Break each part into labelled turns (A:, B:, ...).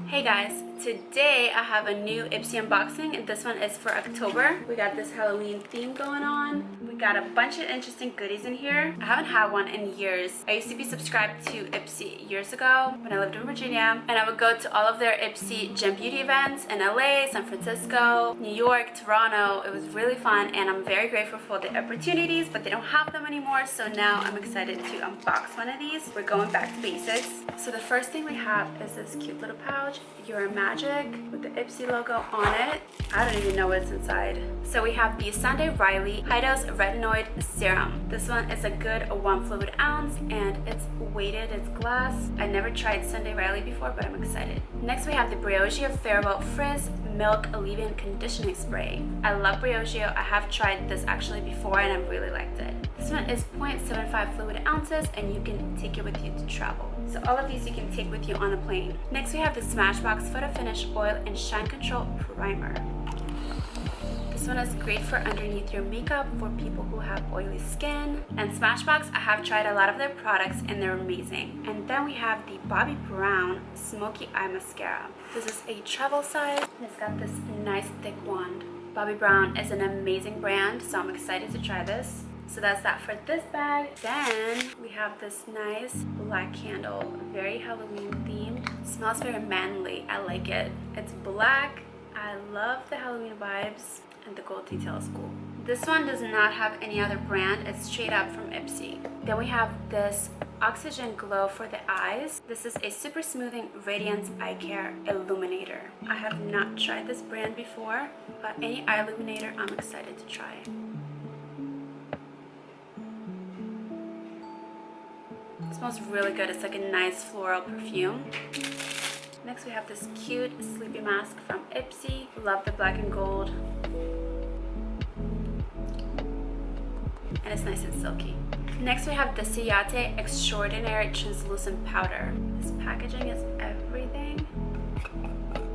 A: Hey guys, today I have a new Ipsy unboxing and this one is for October. We got this Halloween theme going on. We got a bunch of interesting goodies in here. I haven't had one in years. I used to be subscribed to Ipsy years ago when I lived in Virginia, and I would go to all of their Ipsy Gem Beauty events in LA, San Francisco, New York, Toronto. It was really fun and I'm very grateful for the opportunities, but they don't have them anymore, so now I'm excited to unbox one of these. We're going back to basics. So the first thing we have is this cute little pouch, Your Magic, with the Ipsy logo on it. I don't even know what's inside. So we have the Sunday Riley High Dose Retinoid Serum. This one is a good 1 fluid ounce and it's weighted, it's glass. I never tried Sunday Riley before, but I'm excited. Next we have the Briogeo Faribault Frizz Milk Alleviant Conditioning Spray. I love Briogeo. I have tried this actually before and I really liked it. This one is 0.75 fluid ounces and you can take it with you to travel. So all of these you can take with you on the plane. Next we have the Smashbox Photo Finish Oil and Shine Control Primer. This one is great for underneath your makeup for people who have oily skin. And Smashbox, I have tried a lot of their products and they're amazing. And then we have the Bobbi Brown Smoky Eye Mascara. This is a travel size and it's got this nice thick wand. Bobbi Brown is an amazing brand, so I'm excited to try this. So that's that for this bag. Then we have this nice black candle, very Halloween themed. It smells very manly. I like it. It's black. I love the Halloween vibes and the gold detail is cool. This one does not have any other brand. It's straight up from Ipsy. Then we have this Oxygen Glow for the eyes. This is a super smoothing radiance eye care illuminator. I have not tried this brand before, but any eye illuminator I'm excited to try. It smells really good. It's like a nice floral perfume. Next we have this cute sleepy mask from Ipsy. Love the black and gold. And it's nice and silky. Next we have the Ciate Extraordinary Translucent Powder. This packaging is everything.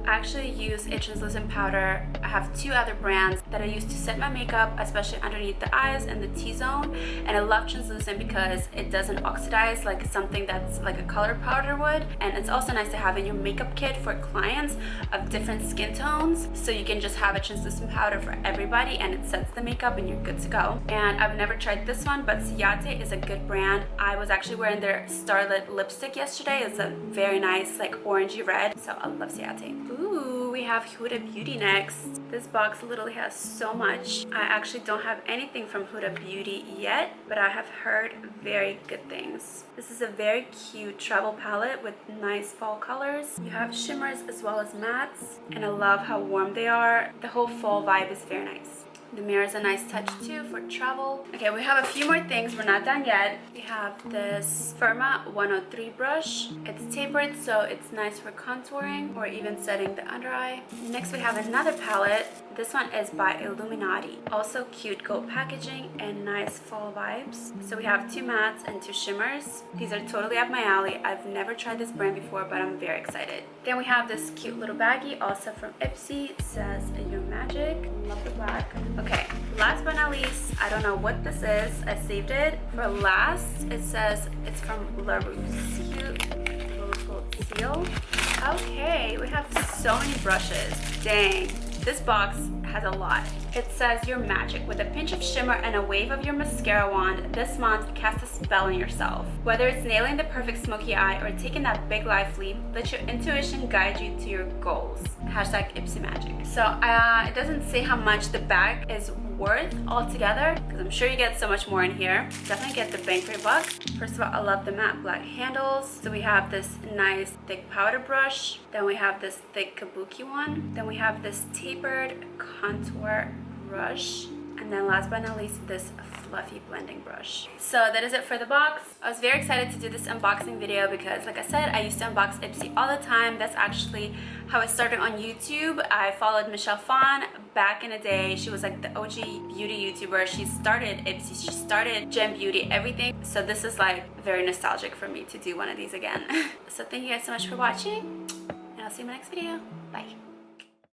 A: I actually use a translucent powder. I have two other brands that I use to set my makeup, especially underneath the eyes and the T-zone. And I love translucent because it doesn't oxidize like something that's like a color powder would. And it's also nice to have in your makeup kit for clients of different skin tones. So you can just have a translucent powder for everybody and it sets the makeup and you're good to go. And I've never tried this one, but Ciate is a good brand. I was actually wearing their Starlit lipstick yesterday. It's a very nice like orangey red. So I love Ciate. Ooh, we have Huda Beauty next. This box literally has so much. I actually don't have anything from Huda Beauty yet, but I have heard very good things. This is a very cute travel palette with nice fall colors. You have shimmers as well as mattes, and I love how warm they are. The whole fall vibe is very nice. The mirror is a nice touch too for travel. Okay, we have a few more things. We're not done yet. We have this Firma 103 brush. It's tapered, so it's nice for contouring or even setting the under eye. Next, we have another palette. This one is by Illuminati. Also cute gold packaging and nice fall vibes. So we have two mattes and two shimmers. These are totally up my alley. I've never tried this brand before, but I'm very excited. Then we have this cute little baggie, also from Ipsy. It says Your Magic. Love the black. Okay, last but not least, I don't know what this is. I saved it for last. It says it's from La Rose. Cute rose gold seal. Okay, we have so many brushes. Dang. This box has a lot. It says Your Magic. With a pinch of shimmer and a wave of your mascara wand, this month cast a spell on yourself. Whether it's nailing the perfect smoky eye or taking that big life leap, let your intuition guide you to your goals. Hashtag Ipsy Magic. So it doesn't say how much the bag is worth altogether, because I'm sure you get so much more in here. Definitely get the bang for your buck. First of all, I love the matte black handles. So we have this nice thick powder brush. Then we have this thick kabuki one. Then we have this tapered contour brush. And then last but not least, this fluffy blending brush. So that is it for the box. I was very excited to do this unboxing video because, like I said, I used to unbox Ipsy all the time. That's actually how I started on YouTube. I followed Michelle Phan back in the day. She was like the OG beauty YouTuber. She started Ipsy, she started Gem Beauty, everything. So this is like very nostalgic for me to do one of these again. So thank you guys so much for watching, and I'll see you in my next video. Bye.